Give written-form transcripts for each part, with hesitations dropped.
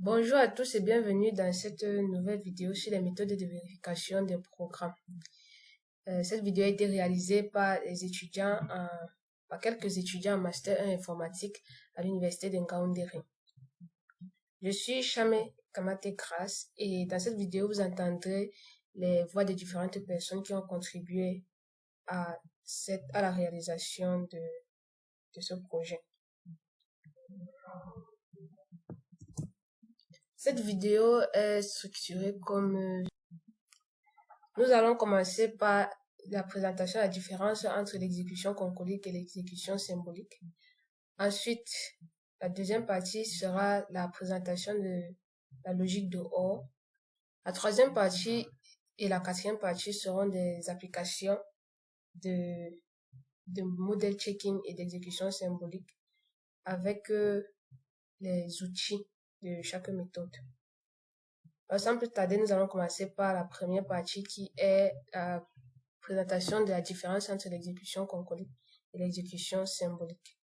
Bonjour à tous et bienvenue dans cette nouvelle vidéo sur les méthodes de vérification des programmes. Cette vidéo a été réalisée par quelques étudiants en Master 1 informatique à l'Université de Ngaoundéré. Je suis Chame Kamate Grace et dans cette vidéo, vous entendrez les voix de différentes personnes qui ont contribué à la réalisation de ce projet. Cette vidéo est structurée comme... Nous allons commencer par la présentation de la différence entre l'exécution concolique et l'exécution symbolique. Ensuite, la deuxième partie sera la présentation de la logique de OR. La troisième partie et la quatrième partie seront des applications de model checking et d'exécution symbolique avec les outils de chaque méthode. Alors, sans plus tarder, nous allons commencer par la première partie qui est la présentation de la différence entre l'exécution concolique et l'exécution symbolique.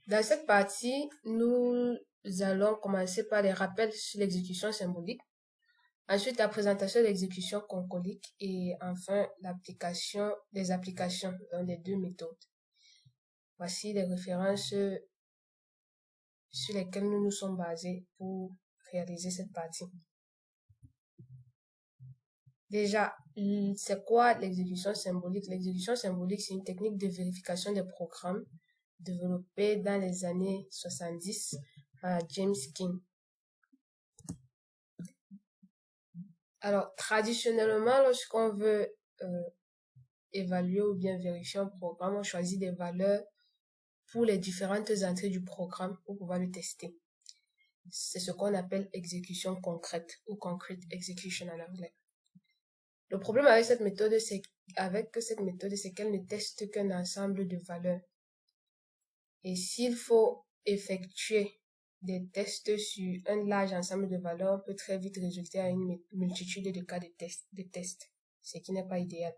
Dans cette partie, nous allons commencer par les rappels sur l'exécution symbolique, ensuite la présentation de l'exécution concolique et enfin les applications dans les deux méthodes. Voici les références sur lesquelles nous nous sommes basés pour réaliser cette partie. Déjà, c'est quoi l'exécution symbolique? L'exécution symbolique, c'est une technique de vérification des programmes développée dans les années 70 par James King. Alors, traditionnellement, lorsqu'on veut évaluer ou bien vérifier un programme, on choisit des valeurs pour les différentes entrées du programme pour pouvoir le tester. C'est ce qu'on appelle exécution concrète ou concrete execution en anglais. Le problème avec cette méthode, c'est qu'elle ne teste qu'un ensemble de valeurs. Et s'il faut effectuer des tests sur un large ensemble de valeurs, on peut très vite résulter à une multitude de cas de tests, ce qui n'est pas idéal.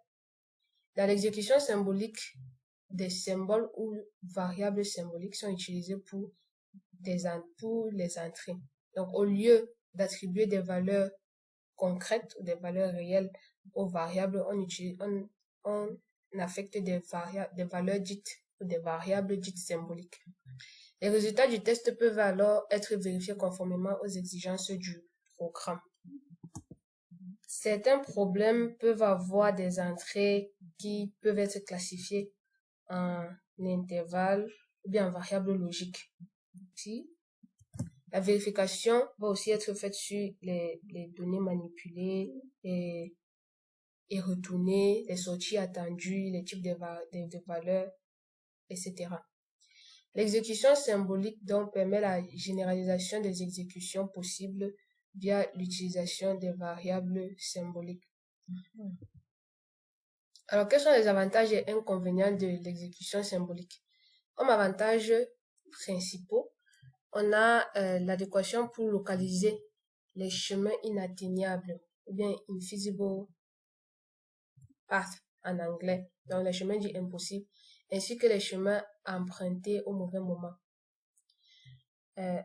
Dans l'exécution symbolique, des symboles ou variables symboliques sont utilisés pour les entrées. Donc, au lieu d'attribuer des valeurs concrètes ou des valeurs réelles aux variables, on affecte des valeurs dites ou des variables dites symboliques. Les résultats du test peuvent alors être vérifiés conformément aux exigences du programme. Certains problèmes peuvent avoir des entrées qui peuvent être classifiées en intervalle ou bien en variable logique. La vérification va aussi être faite sur les données manipulées et retournées, les sorties attendues, les types de valeurs, etc. L'exécution symbolique donc permet la généralisation des exécutions possibles via l'utilisation des variables symboliques. Alors, quels sont les avantages et inconvénients de l'exécution symbolique? Comme avantages principaux, on a l'adéquation pour localiser les chemins inatteignables ou bien infeasible path en anglais, donc les chemins dits impossibles, ainsi que les chemins empruntés au mauvais moment.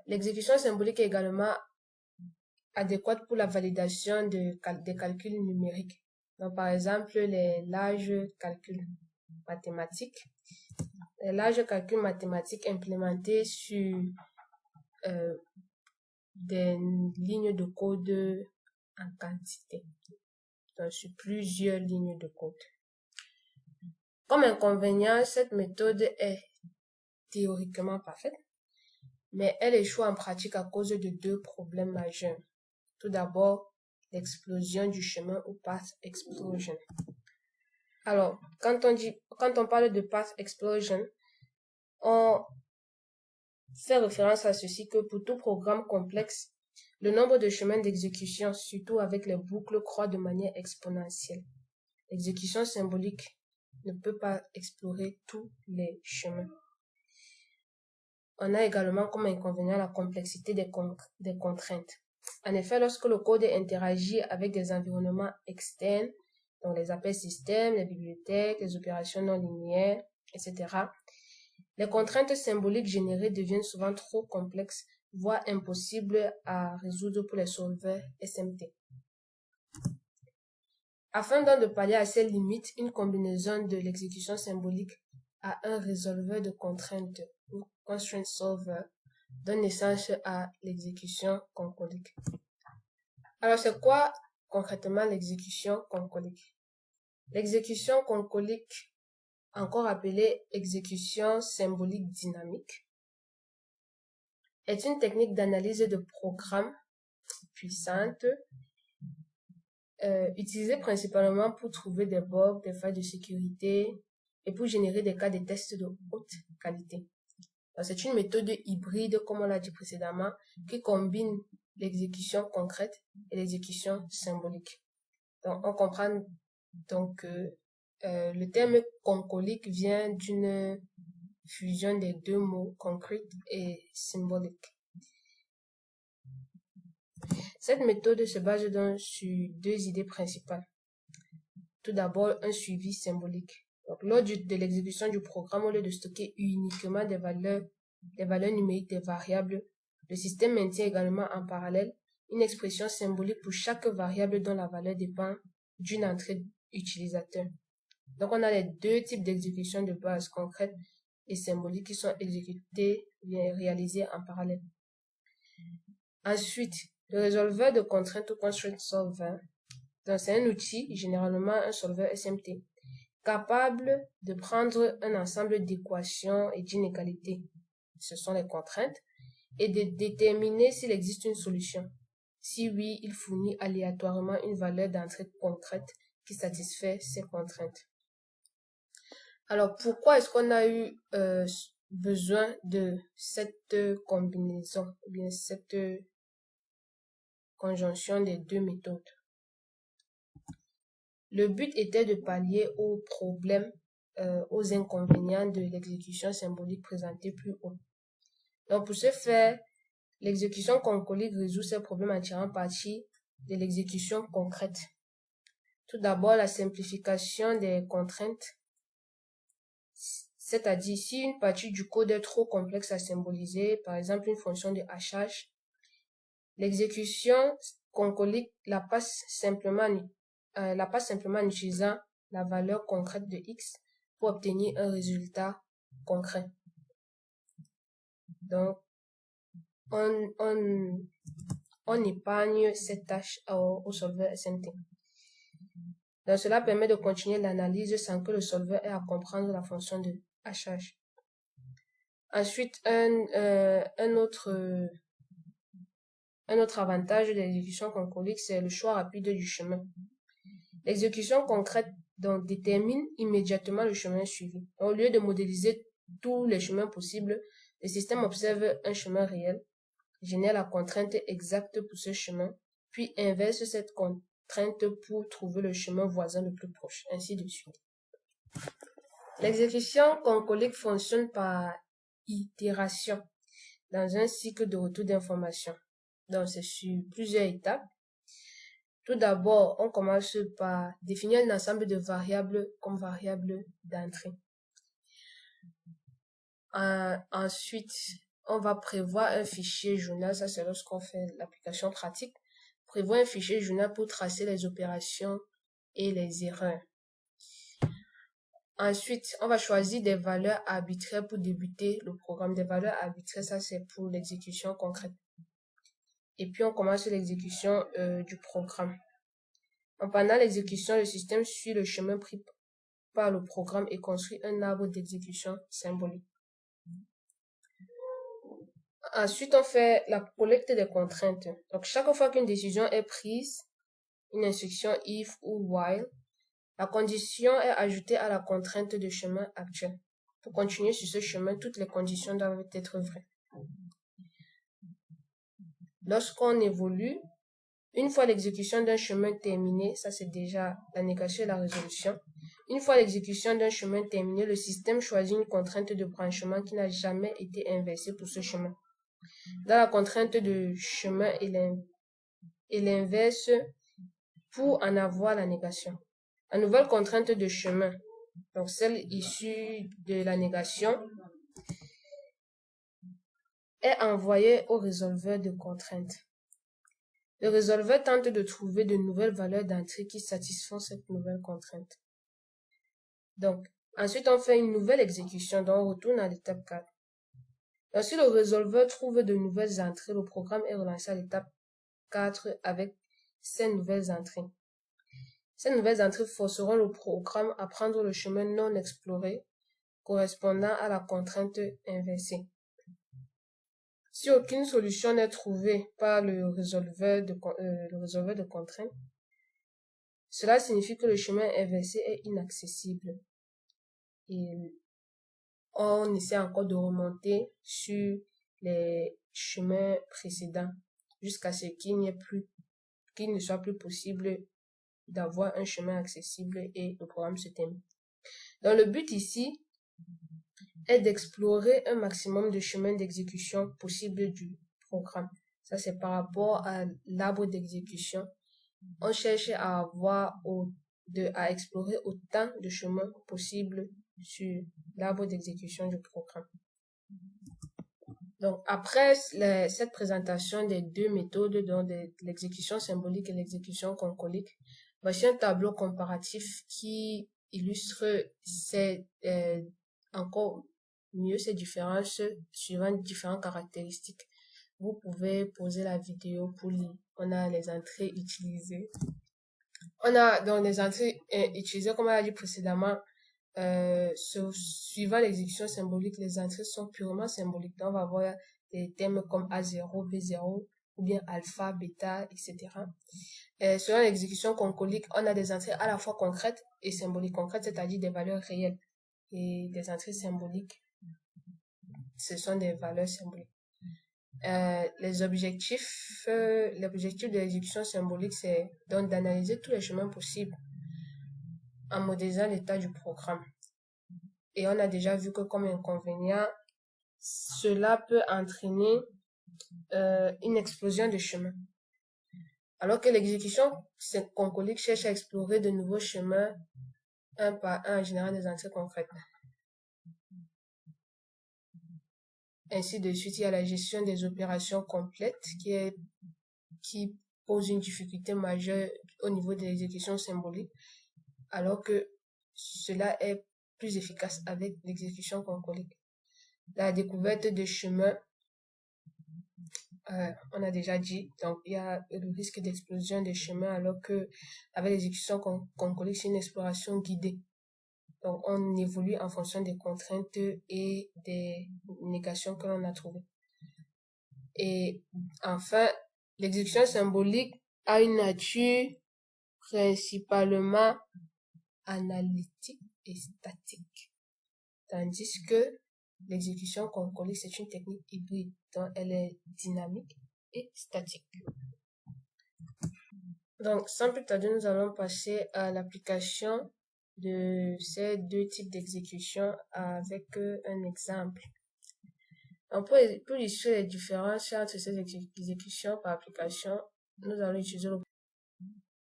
L'exécution symbolique est également adéquate pour la validation des calculs numériques. Donc, par exemple, les larges calculs mathématiques. Les larges calculs mathématiques implémentés sur des lignes de code en quantité, donc sur plusieurs lignes de code. Comme inconvénient, cette méthode est théoriquement parfaite, mais elle échoue en pratique à cause de deux problèmes majeurs. Tout d'abord, l'explosion du chemin ou path explosion. Alors, quand on parle de path explosion, on fait référence à ceci que pour tout programme complexe, le nombre de chemins d'exécution, surtout avec les boucles, croît de manière exponentielle. L'exécution symbolique ne peut pas explorer tous les chemins. On a également comme inconvénient la complexité des contraintes. En effet, lorsque le code interagit avec des environnements externes, donc les appels systèmes, les bibliothèques, les opérations non linéaires, etc., Les contraintes symboliques générées deviennent souvent trop complexes, voire impossibles à résoudre pour les solveurs SMT. Afin donc de pallier à ces limites, une combinaison de l'exécution symbolique à un résolveur de contraintes ou constraint solver donne naissance à l'exécution concolique. Alors, c'est quoi concrètement l'exécution concolique? L'exécution concolique, encore appelée exécution symbolique dynamique, est une technique d'analyse de programmes puissante utilisée principalement pour trouver des bugs, des failles de sécurité et pour générer des cas de tests de haute qualité. C'est une méthode hybride, comme on l'a dit précédemment, qui combine l'exécution concrète et l'exécution symbolique. Donc, on comprend donc que le terme concolique vient d'une fusion des deux mots concrete et symbolique. Cette méthode se base donc sur deux idées principales. Tout d'abord, un suivi symbolique. Donc, lors de l'exécution du programme, au lieu de stocker uniquement des valeurs numériques des variables, le système maintient également en parallèle une expression symbolique pour chaque variable dont la valeur dépend d'une entrée utilisateur. Donc, on a les deux types d'exécution de base concrète et symbolique qui sont exécutés et réalisés en parallèle. Ensuite, le résolveur de contraintes ou constraint solver, c'est un outil, généralement un solveur SMT, capable de prendre un ensemble d'équations et d'inégalités, ce sont les contraintes, et de déterminer s'il existe une solution. Si oui, il fournit aléatoirement une valeur d'entrée concrète qui satisfait ces contraintes. Alors, pourquoi est-ce qu'on a eu besoin de cette combinaison, ou bien cette conjonction des deux méthodes? Le but était de pallier aux problèmes, aux inconvénients de l'exécution symbolique présentée plus haut. Donc, pour ce faire, l'exécution concolique résout ces problèmes en tirant parti de l'exécution concrète. Tout d'abord, la simplification des contraintes, c'est-à-dire si une partie du code est trop complexe à symboliser, par exemple une fonction de hachage, l'exécution concolique la passe simplement en utilisant la valeur concrète de x pour obtenir un résultat concret. Donc, on épargne cette tâche au solveur SMT. Donc, cela permet de continuer l'analyse sans que le solveur ait à comprendre la fonction de hachage. Ensuite, un autre avantage de l'exécution concolique, c'est le choix rapide du chemin. L'exécution concrète donc détermine immédiatement le chemin suivi. Au lieu de modéliser tous les chemins possibles, le système observe un chemin réel, génère la contrainte exacte pour ce chemin, puis inverse cette contrainte pour trouver le chemin voisin le plus proche, ainsi de suite. L'exécution concolique fonctionne par itération dans un cycle de retour d'information. Donc, c'est sur plusieurs étapes. Tout d'abord, on commence par définir un ensemble de variables comme variables d'entrée. Ensuite, on va prévoir un fichier journal, ça c'est lorsqu'on fait l'application pratique. Prévoir un fichier journal pour tracer les opérations et les erreurs. Ensuite, on va choisir des valeurs arbitraires pour débuter le programme. Des valeurs arbitraires, ça c'est pour l'exécution concrète. Et puis on commence l'exécution du programme. Pendant l'exécution, le système suit le chemin pris par le programme et construit un arbre d'exécution symbolique. Ensuite, on fait la collecte des contraintes. Donc, chaque fois qu'une décision est prise, une instruction if ou while, la condition est ajoutée à la contrainte de chemin actuel. Pour continuer sur ce chemin, toutes les conditions doivent être vraies. Lorsqu'on évolue, une fois l'exécution d'un chemin terminée, ça c'est déjà la négation et la résolution. Une fois l'exécution d'un chemin terminée, le système choisit une contrainte de branchement qui n'a jamais été inversée pour ce chemin. Dans la contrainte de chemin et l'inverse pour en avoir la négation. La nouvelle contrainte de chemin, donc celle issue de la négation, est envoyé au résolveur de contraintes. Le résolveur tente de trouver de nouvelles valeurs d'entrée qui satisfont cette nouvelle contrainte. Donc, ensuite, on fait une nouvelle exécution, donc on retourne à l'étape 4. Donc, si le résolveur trouve de nouvelles entrées, le programme est relancé à l'étape 4 avec ces nouvelles entrées. Ces nouvelles entrées forceront le programme à prendre le chemin non exploré correspondant à la contrainte inversée. Si aucune solution n'est trouvée par le résolveur de contrainte, cela signifie que le chemin inversé est inaccessible. Et on essaie encore de remonter sur les chemins précédents jusqu'à ce qu'il ne soit plus possible d'avoir un chemin accessible et le programme se termine. Donc le but ici est d'explorer un maximum de chemins d'exécution possibles du programme. Ça, c'est par rapport à l'arbre d'exécution. On cherche à à explorer autant de chemins possibles sur l'arbre d'exécution du programme. Donc, après cette présentation des deux méthodes, donc de l'exécution symbolique et l'exécution concolique, voici un tableau comparatif qui illustre encore mieux ces différences suivant différentes caractéristiques. Vous pouvez poser la vidéo pour lire. On a les entrées utilisées. On a donc les entrées utilisées, comme on l'a dit précédemment, suivant l'exécution symbolique, les entrées sont purement symboliques. Donc, on va voir des termes comme A0, B0, ou bien alpha, bêta, etc. Selon l'exécution concolique, on a des entrées à la fois concrètes et symboliques. Concrètes, c'est-à-dire des valeurs réelles. Et des entrées symboliques, ce sont des valeurs symboliques. L'objectif de l'exécution symbolique, c'est donc d'analyser tous les chemins possibles en modélisant l'état du programme. Et on a déjà vu que comme inconvénient, cela peut entraîner une explosion de chemins. Alors que l'exécution concolique cherche à explorer de nouveaux chemins un par un en générant des entrées concrètes. Ainsi de suite, il y a la gestion des opérations complètes qui pose une difficulté majeure au niveau de l'exécution symbolique, alors que cela est plus efficace avec l'exécution concolique. La découverte de chemins, on a déjà dit, donc il y a le risque d'explosion des chemins, alors que avec l'exécution concolique, c'est une exploration guidée. Donc, on évolue en fonction des contraintes et des négations que l'on a trouvées. Et enfin, l'exécution symbolique a une nature principalement analytique et statique. Tandis que l'exécution concolique, c'est une technique hybride, donc elle est dynamique et statique. Donc, sans plus tarder, nous allons passer à l'application de ces deux types d'exécution avec un exemple. Donc, pour illustrer les différences entre ces exécutions par application, nous allons utiliser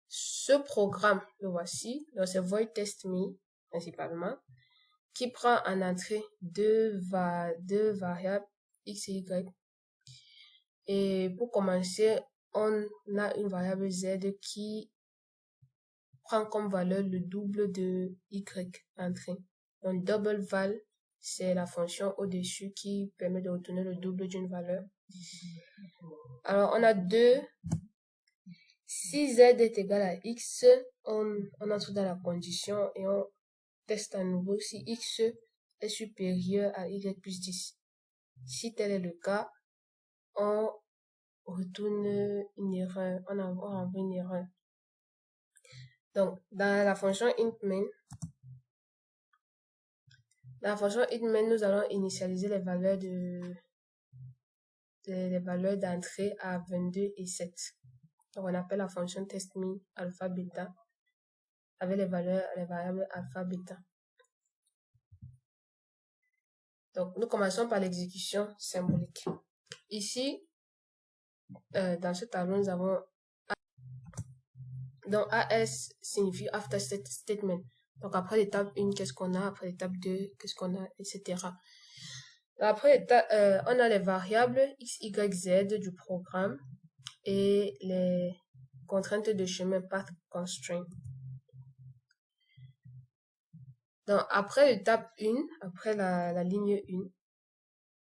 ce programme, le voici. Donc, c'est void test me, principalement, qui prend en entrée deux variables x et y. Et pour commencer, on a une variable z qui prend comme valeur le double de y entrée. Donc, double val, c'est la fonction au-dessus qui permet de retourner le double d'une valeur. Alors, on a si z est égal à x, on entre dans la condition et on teste à nouveau si x est supérieur à y plus 10. Si tel est le cas, on retourne une erreur, on envoie une erreur. Donc, dans la fonction int_main, nous allons initialiser les valeurs d'entrée à 22 et 7. Donc, on appelle la fonction test_me alpha beta avec les variables alpha beta. Donc, nous commençons par l'exécution symbolique. Ici, dans ce tableau, nous avons donc AS signifie after statement. Donc, après l'étape 1, qu'est-ce qu'on a? Après l'étape 2, qu'est-ce qu'on a? Etc. Après, on a les variables x, y, z du programme et les contraintes de chemin path constraint. Donc, après l'étape 1, après la ligne 1,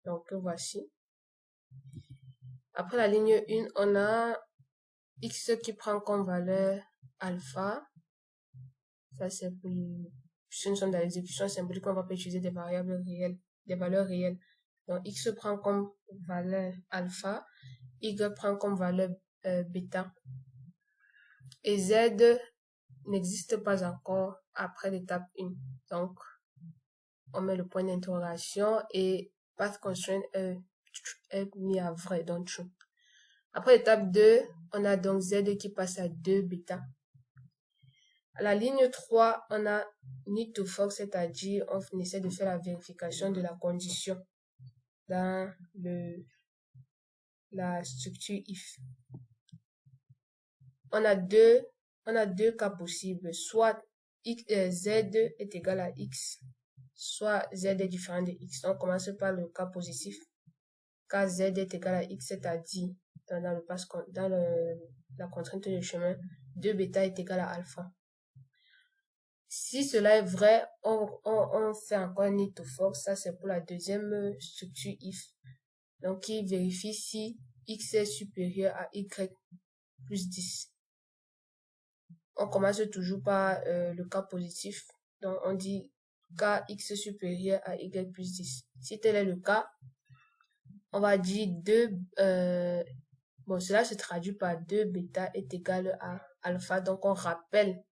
donc voici. Après la ligne 1, on a x qui prend comme valeur alpha. Ça, c'est pour si nous sommes dans l'exécution symbolique, on va pas utiliser des variables réelles, des valeurs réelles. Donc, x prend comme valeur alpha, y prend comme valeur bêta. Et z n'existe pas encore après l'étape 1. Donc, on met le point d'interrogation et path constraint est mis à vrai, donc true. Après l'étape 2, on a donc z qui passe à 2 bêta. À la ligne 3, on a need to fork, c'est-à-dire on essaie de faire la vérification de la condition dans la structure if. On a deux cas possibles, soit z est égal à x, soit z est différent de x. Donc, on commence par le cas positif. Quand z est égal à x, c'est-à-dire dans la contrainte de chemin, 2 bêta est égal à alpha. Si cela est vrai, on fait encore need to fork. Ça, c'est pour la deuxième structure if. Donc, qui vérifie si x est supérieur à y plus 10. On commence toujours par le cas positif. Donc, on dit cas x supérieur à y plus 10. Si tel est le cas, on va dire cela se traduit par 2 bêta est égal à alpha. Donc, on rappelle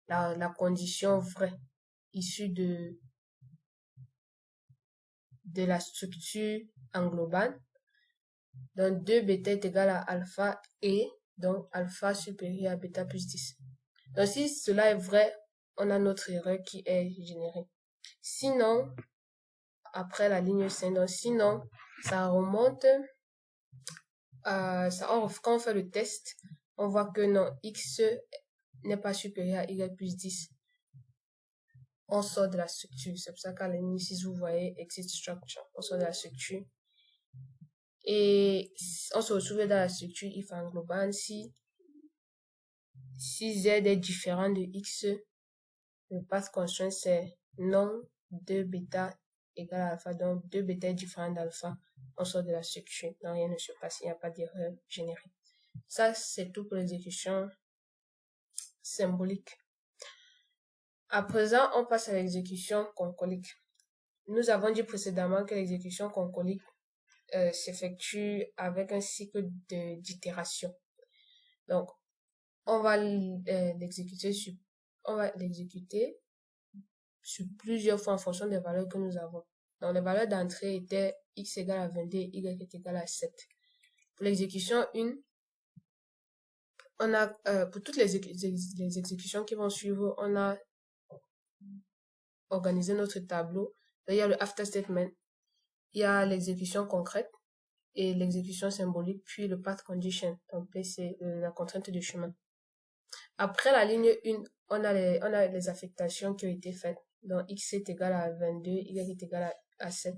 la condition vraie issue de la structure englobante. Donc, 2 bêta est égal à alpha et donc alpha supérieur à bêta plus 10. Donc, si cela est vrai, on a notre erreur qui est générée. Sinon, après la ligne 5, donc sinon, ça remonte quand on fait le test, on voit que non, x n'est pas supérieur à y plus 10. On sort de la structure. C'est pour ça qu'à la ligne 6, vous voyez exit structure. On sort de la structure. Et on se retrouve dans la structure if englobant si z est différent de x, le path constraint c'est non 2 bêta égale à alpha, donc 2 bêta est différent d'alpha, on sort de la structure, donc rien ne se passe, il n'y a pas d'erreur générée. Ça, c'est tout pour l'exécution symbolique. À présent, on passe à l'exécution concolique. Nous avons dit précédemment que l'exécution concolique s'effectue avec un cycle d'itération. Donc, on va l'exécuter sur plusieurs fois en fonction des valeurs que nous avons. Donc, les valeurs d'entrée étaient x égale à 22 et y est égal à 7. Pour l'exécution 1, on a, pour toutes les exécutions qui vont suivre, on a organisé notre tableau. Là, il y a le after statement, il y a l'exécution concrète et l'exécution symbolique, puis le path condition, donc c'est la contrainte de chemin. Après la ligne 1, on a les affectations qui ont été faites. Donc, x est égal à 22, y est égal à 7.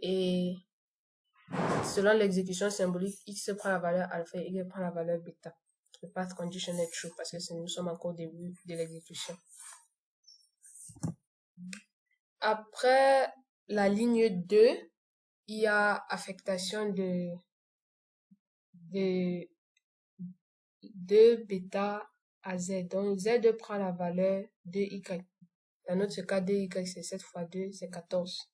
Et selon l'exécution symbolique, x prend la valeur alpha et y prend la valeur bêta. Le path condition est true parce que nous sommes encore au début de l'exécution. Après la ligne 2, il y a affectation de bêta à z. Donc, z prend la valeur de y. Dans notre cas, 2y, c'est 7 fois 2, c'est 14.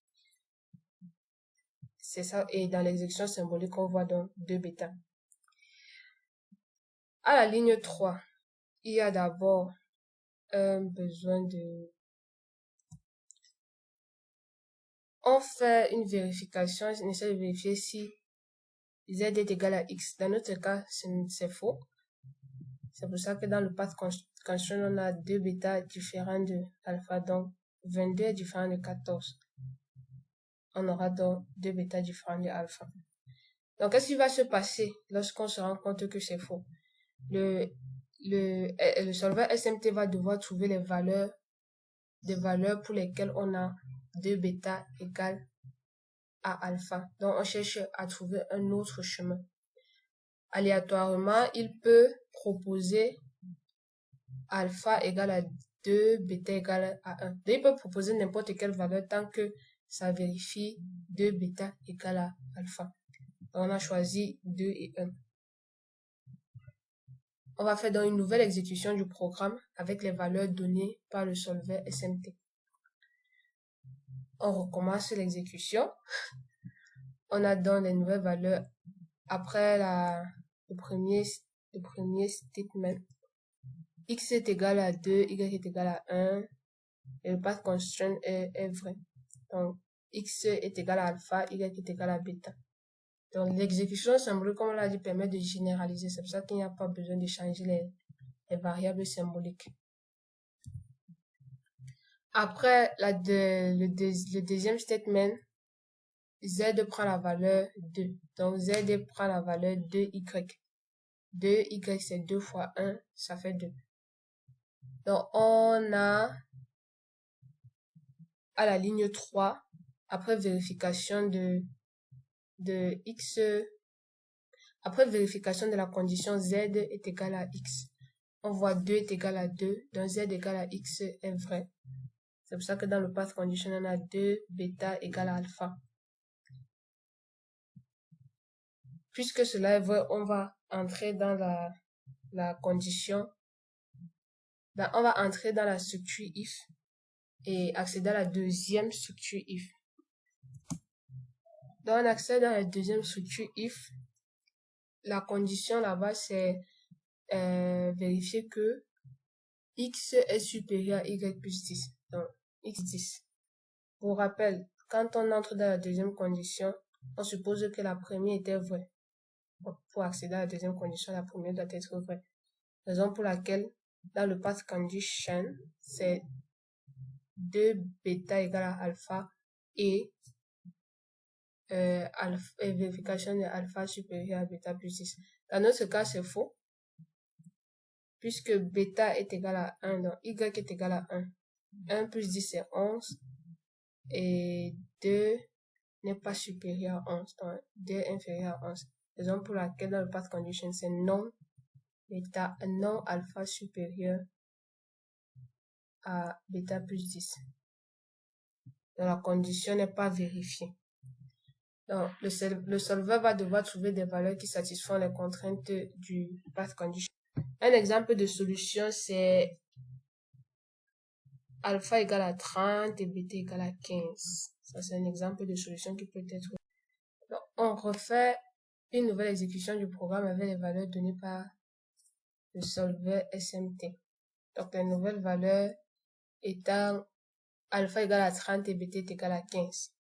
C'est ça. Et dans l'exécution symbolique, on voit donc 2 bêta. À la ligne 3, il y a d'abord un besoin de... On fait une vérification, on essaie de vérifier si z est égal à x. Dans notre cas, c'est faux. C'est pour ça que dans le path constraint, on a 2 bêta différents de alpha. Donc, 22 est différent de 14. On aura donc 2 bêta différents de alpha. Donc, qu'est-ce qui va se passer lorsqu'on se rend compte que c'est faux? Le solveur SMT va devoir trouver des valeurs pour lesquelles on a 2 bêta égale à alpha. Donc, on cherche à trouver un autre chemin. Aléatoirement, il peut proposer alpha égale à 2, bêta égale à 1. Donc, il peut proposer n'importe quelle valeur tant que ça vérifie 2, bêta égale à alpha. Donc, on a choisi 2 et 1. On va faire donc une nouvelle exécution du programme avec les valeurs données par le solver SMT. On recommence l'exécution. On a donc les nouvelles valeurs après le premier statement. X est égal à 2, Y est égal à 1, et le path constraint est vrai. Donc, X est égal à alpha, Y est égal à bêta. Donc, l'exécution symbolique, comme on l'a dit, permet de généraliser. C'est pour ça qu'il n'y a pas besoin de changer les variables symboliques. Après le deuxième statement, Z prend la valeur 2. Donc, Z prend la valeur 2Y. 2Y, c'est 2 fois 1, ça fait 2. Donc, on a à la ligne 3, après vérification de X, après vérification de la condition Z est égal à X. On voit 2 est égal à 2, donc Z égal à X est vrai. C'est pour ça que dans le path condition, on a 2 bêta égale à alpha. Puisque cela est vrai, on va entrer dans la condition. On va entrer dans la structure if et accéder à la deuxième structure if. Donc, on accède à la deuxième structure if. La condition là-bas, c'est vérifier que x est supérieur à y plus 10. Donc, x 10. Pour rappel, quand on entre dans la deuxième condition, on suppose que la première était vraie. Donc, pour accéder à la deuxième condition, la première doit être vraie. Raison pour laquelle, dans le path condition, c'est 2 bêta égale à alpha et vérification de alpha supérieur à bêta plus 10. Dans notre cas, c'est faux, puisque bêta est égal à 1, donc y est égal à 1. 1 plus 10, c'est 11, et 2 n'est pas supérieur à 11, donc 2 est inférieur à 11. Raison pour laquelle, dans le path condition, c'est non bêta, non alpha supérieur à bêta plus 10. Donc, la condition n'est pas vérifiée. Donc, le solver va devoir trouver des valeurs qui satisfont les contraintes du path condition. Un exemple de solution, c'est alpha égale à 30 et bêta égale à 15. Ça, c'est un exemple de solution qui peut être... Donc, on refait une nouvelle exécution du programme avec les valeurs données par le solver SMT. Donc, les nouvelles valeurs étant alpha égale à 30 et bêta est égal à 15.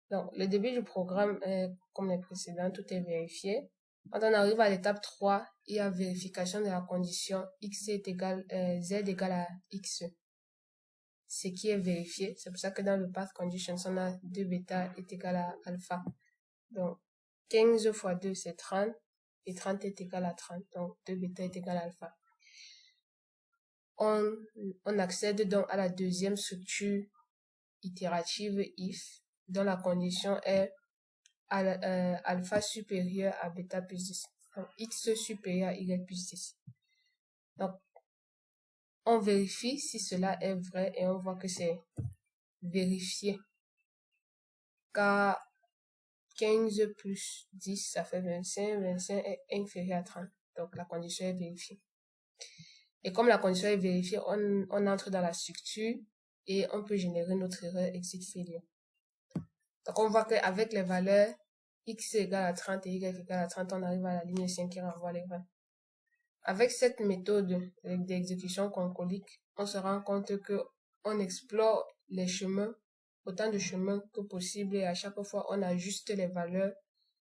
Donc, le début du programme est comme les précédents, tout est vérifié. Quand on arrive à l'étape 3, il y a vérification de la condition x est égal, z égale à x. Ce qui est vérifié. C'est pour ça que dans le path condition, on a 2 bêta est égal à alpha. Donc, 15 fois 2, c'est 30. Et 30 est égal à 30. Donc, 2 bêta est égal à alpha. On accède donc à la deuxième structure itérative if, dont la condition est alpha supérieur à bêta plus 10. Donc, x supérieur à y plus 10. Donc, on vérifie si cela est vrai et on voit que c'est vérifié. Car 15 plus 10, ça fait 25. 25 est inférieur à 30. Donc, la condition est vérifiée. Et comme la condition est vérifiée, on entre dans la structure et on peut générer notre erreur exit failure. Donc, on voit qu'avec les valeurs x égale à 30 et y égale à 30, on arrive à la ligne 5 qui renvoie les 20. Avec cette méthode d'exécution concolique, on se rend compte que on explore les chemins, autant de chemins que possible, et à chaque fois, on ajuste les valeurs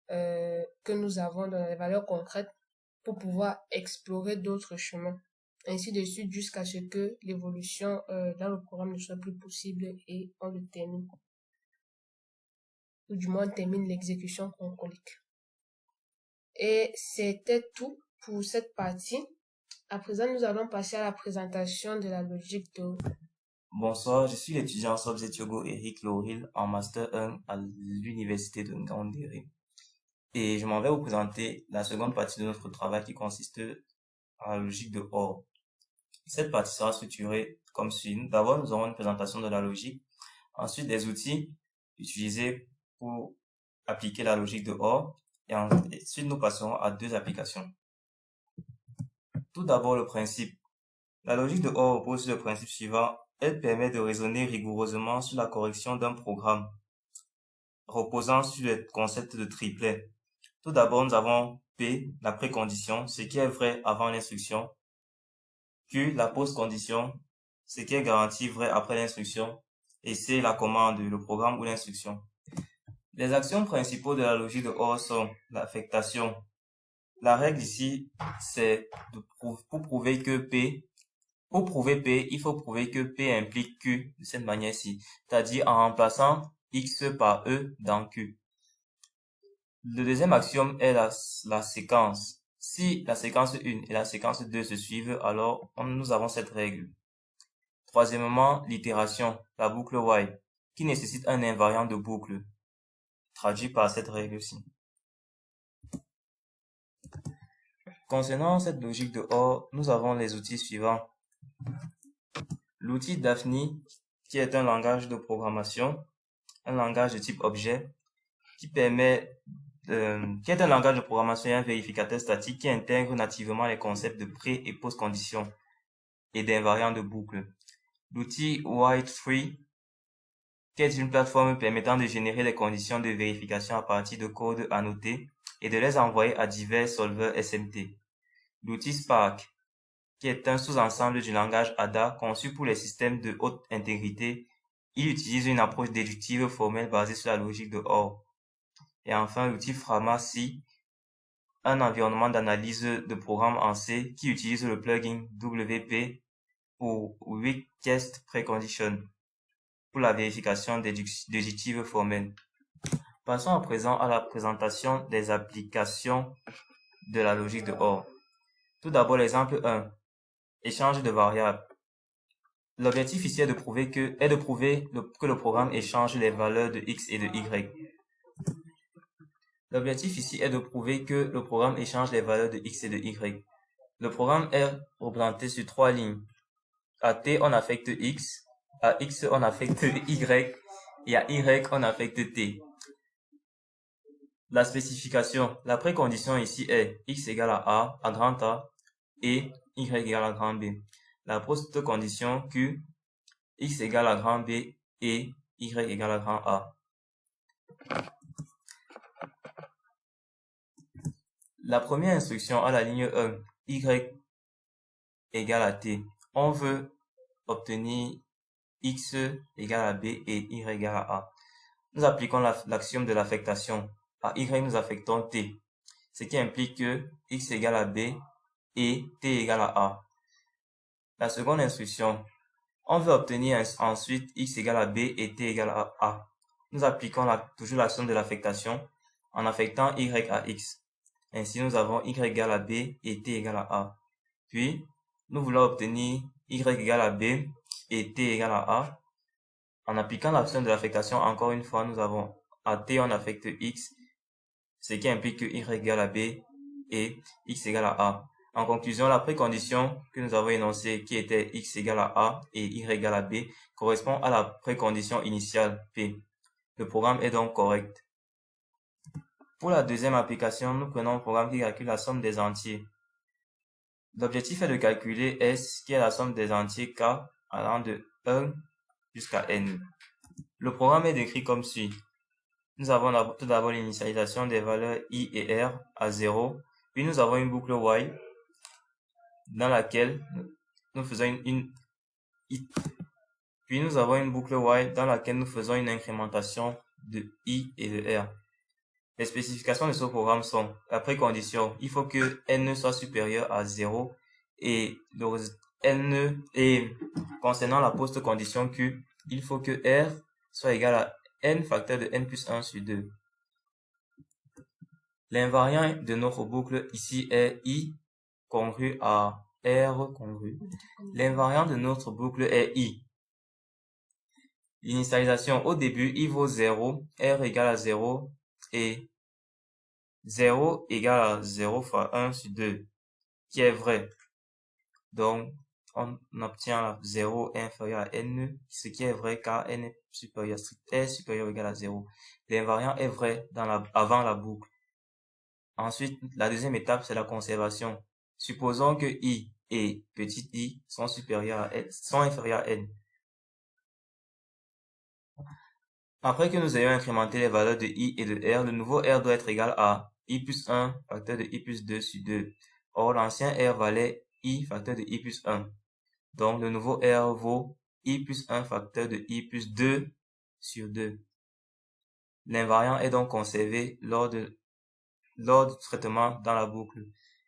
que nous avons dans les valeurs concrètes pour pouvoir explorer d'autres chemins. Ainsi de suite jusqu'à ce que l'évolution dans le programme ne soit plus possible et on le termine. Ou du moins on termine l'exécution concolique. Et c'était tout pour cette partie. À présent, nous allons passer à la présentation de la logique de Bonsoir, je suis l'étudiant Sobzetiogo Eric Lauril en Master 1 à l'Université de Ngaoundéré. Et je m'en vais vous présenter la seconde partie de notre travail qui consiste à la logique de OR. Cette partie sera structurée comme suit. D'abord, nous aurons une présentation de la logique. Ensuite, des outils utilisés pour appliquer la logique de OR. Et ensuite, nous passerons à deux applications. Tout d'abord, le principe. La logique de OR repose sur le principe suivant. Elle permet de raisonner rigoureusement sur la correction d'un programme reposant sur le concept de triplet. Tout d'abord, nous avons P, la précondition, ce qui est vrai avant l'instruction. Q, la post-condition, ce qui est garanti vrai après l'instruction. Et C, la commande, le programme ou l'instruction. Les actions principaux de la logique de OR sont l'affectation. La règle ici, c'est pour prouver P, il faut prouver que P implique Q de cette manière-ci, c'est-à-dire en remplaçant X par E dans Q. Le deuxième axiome est la séquence. Si la séquence 1 et la séquence 2 se suivent, alors nous avons cette règle. Troisièmement, l'itération, la boucle while, qui nécessite un invariant de boucle, traduit par cette règle-ci. Concernant cette logique de OR, nous avons les outils suivants. L'outil Daphne, qui est un langage de programmation, un langage de type objet, qui est un langage de programmation et un vérificateur statique qui intègre nativement les concepts de pré- et post-conditions et d'invariants de boucle. L'outil White3, qui est une plateforme permettant de générer les conditions de vérification à partir de codes annotés et de les envoyer à divers solveurs SMT. L'outil Spark, qui est un sous-ensemble du langage ADA conçu pour les systèmes de haute intégrité. Il utilise une approche déductive formelle basée sur la logique de OR. Et enfin, l'outil Frama-C, un environnement d'analyse de programmes en C qui utilise le plugin WP ou Weakest Precondition pour la vérification déductive formelle. Passons à présent à la présentation des applications de la logique de OR. Tout d'abord, l'exemple 1. Échange de variables. L'objectif ici est de prouver que le programme échange les valeurs de x et de y. L'objectif ici est de prouver que le programme échange les valeurs de x et de y. Le programme est représenté sur trois lignes. À t, on affecte x, à x, on affecte y, et à y, on affecte t. La spécification, la précondition ici est x égale à grand A, et y égale à grand B. La post-condition Q, x égale à grand B et y égale à grand A. La première instruction à la ligne 1, y égale à t. On veut obtenir x égale à b et y égale à a. Nous appliquons l'axiome de l'affectation. À y, nous affectons t, ce qui implique que x égale à b et t égale à a. La seconde instruction, on veut obtenir ensuite x égale à b et t égale à a. Nous appliquons toujours l'axiome de l'affectation en affectant y à x. Ainsi, nous avons y égale à b et t égale à a. Puis, nous voulons obtenir y égale à b et t égale à a. En appliquant l'axiome de l'affectation, encore une fois, nous avons à t, on affecte x, ce qui implique que y égale à b et x égale à a. En conclusion, la précondition que nous avons énoncée, qui était x égale à a et y égale à b, correspond à la précondition initiale p. Le programme est donc correct. Pour la deuxième application, nous prenons un programme qui calcule la somme des entiers. L'objectif est de calculer S, qui est la somme des entiers K allant de 1 jusqu'à N. Le programme est décrit comme suit. Nous avons tout d'abord l'initialisation des valeurs I et R à 0, puis nous avons une boucle while dans laquelle nous faisons une incrémentation de I et de R. Les spécifications de ce programme sont la précondition, il faut que N soit supérieur à 0 et concernant la post-condition Q, il faut que R soit égal à N facteur de N plus 1 sur 2. L'invariant de notre boucle ici est I congru à R congru. L'invariant de notre boucle est I. L'initialisation, au début, I vaut 0, R égale à 0 et 0 égale à 0 fois 1 sur 2, qui est vrai. Donc, on obtient 0 est inférieur à n, ce qui est vrai car n est supérieur ou égal à 0. L'invariant est vrai avant la boucle. Ensuite, la deuxième étape, c'est la conservation. Supposons que i et petit i sont inférieurs à n. Après que nous ayons incrémenté les valeurs de i et de r, le nouveau r doit être égal à i plus 1 facteur de i plus 2 sur 2. Or, l'ancien r valait i facteur de i plus 1. Donc, le nouveau r vaut i plus 1 facteur de i plus 2 sur 2. L'invariant est donc conservé lors du traitement dans la boucle.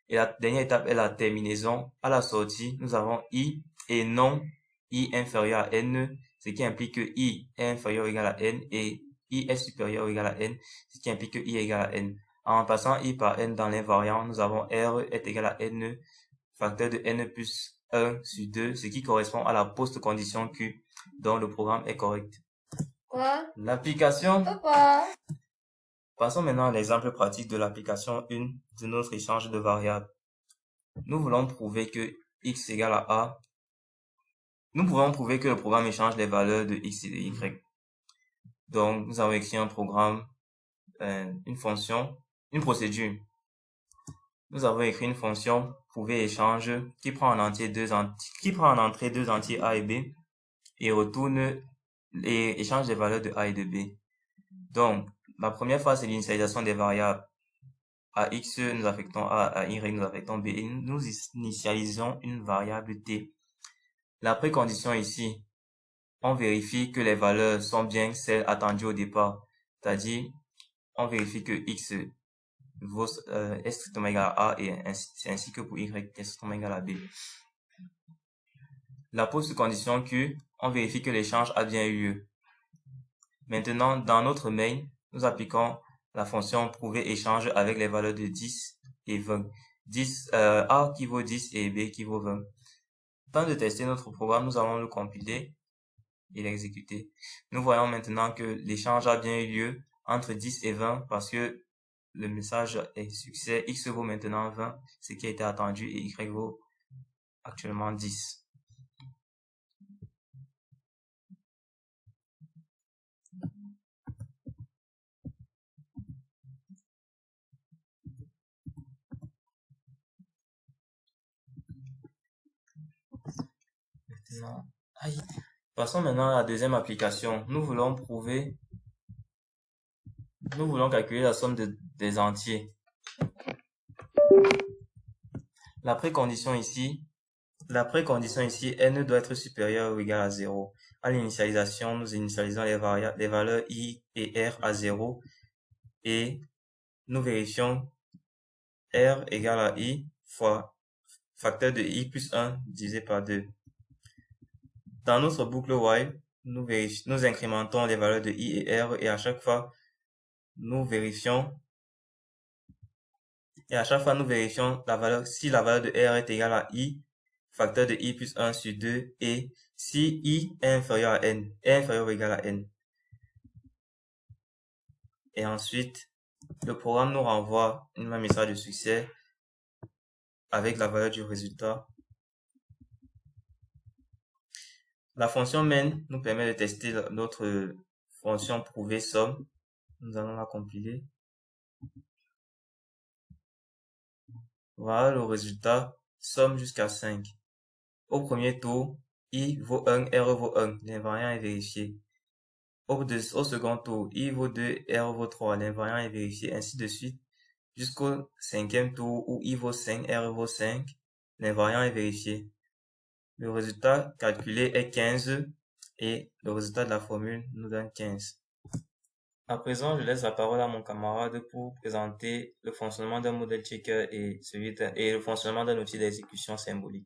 Et la dernière étape est la terminaison. À la sortie, nous avons i et non i inférieur à n, ce qui implique que i est inférieur ou égal à n et i est supérieur ou égal à n, ce qui implique que i est égal à n. En remplaçant i par n dans l'invariant, nous avons r est égal à n facteur de n plus 1 sur 2, ce qui correspond à la post-condition Q, dont le programme est correct. Quoi? L'application. Papa. Passons maintenant à l'exemple pratique de l'application 1 de notre échange de variables. Nous voulons prouver que x égale à a. Nous pouvons prouver que le programme échange les valeurs de x et de y. Donc, nous avons écrit un programme, une fonction, une procédure. Nous avons écrit une fonction prouver échange qui prend en entrée deux entiers a et b et retourne et échange les valeurs de a et de b. Donc, la première phase, c'est l'initialisation des variables. À x, nous affectons a, à y, nous affectons b, et nous initialisons une variable t. La précondition ici, on vérifie que les valeurs sont bien celles attendues au départ, c'est-à-dire, on vérifie que x est strictement égal à a et ainsi que pour y est strictement égal à b. La post-condition Q, on vérifie que l'échange a bien eu lieu. Maintenant, dans notre main, nous appliquons la fonction prouver échange avec les valeurs de 10 et 20. A qui vaut 10 et B qui vaut 20. Temps de tester notre programme, nous allons le compiler et l'exécuter. Nous voyons maintenant que l'échange a bien eu lieu entre 10 et 20 parce que le message est succès. X vaut maintenant 20, ce qui a été attendu, et Y vaut actuellement 10. Passons maintenant à la deuxième application. Nous voulons calculer la somme des entiers. La précondition ici, n doit être supérieur ou égal à 0. À l'initialisation, nous initialisons les valeurs i et r à 0 et nous vérifions r égale à i fois facteur de i plus 1 divisé par 2. Dans notre boucle while, nous incrémentons les valeurs de i et r et à chaque fois, nous vérifions si la valeur de r est égale à i, facteur de i plus 1 sur 2, et si i est inférieur à n, est inférieur ou égal à n. Et ensuite, le programme nous renvoie un message de succès avec la valeur du résultat. La fonction main nous permet de tester notre fonction prouver somme. Nous allons la compiler. Voilà le résultat, somme jusqu'à 5. Au premier tour, i vaut 1, r vaut 1, l'invariant est vérifié. Au second tour, i vaut 2, r vaut 3, l'invariant est vérifié, ainsi de suite, jusqu'au cinquième tour où i vaut 5, r vaut 5, l'invariant est vérifié. Le résultat calculé est 15 et le résultat de la formule nous donne 15. À présent, je laisse la parole à mon camarade pour présenter le fonctionnement d'un modèle checker et le fonctionnement d'un outil d'exécution symbolique.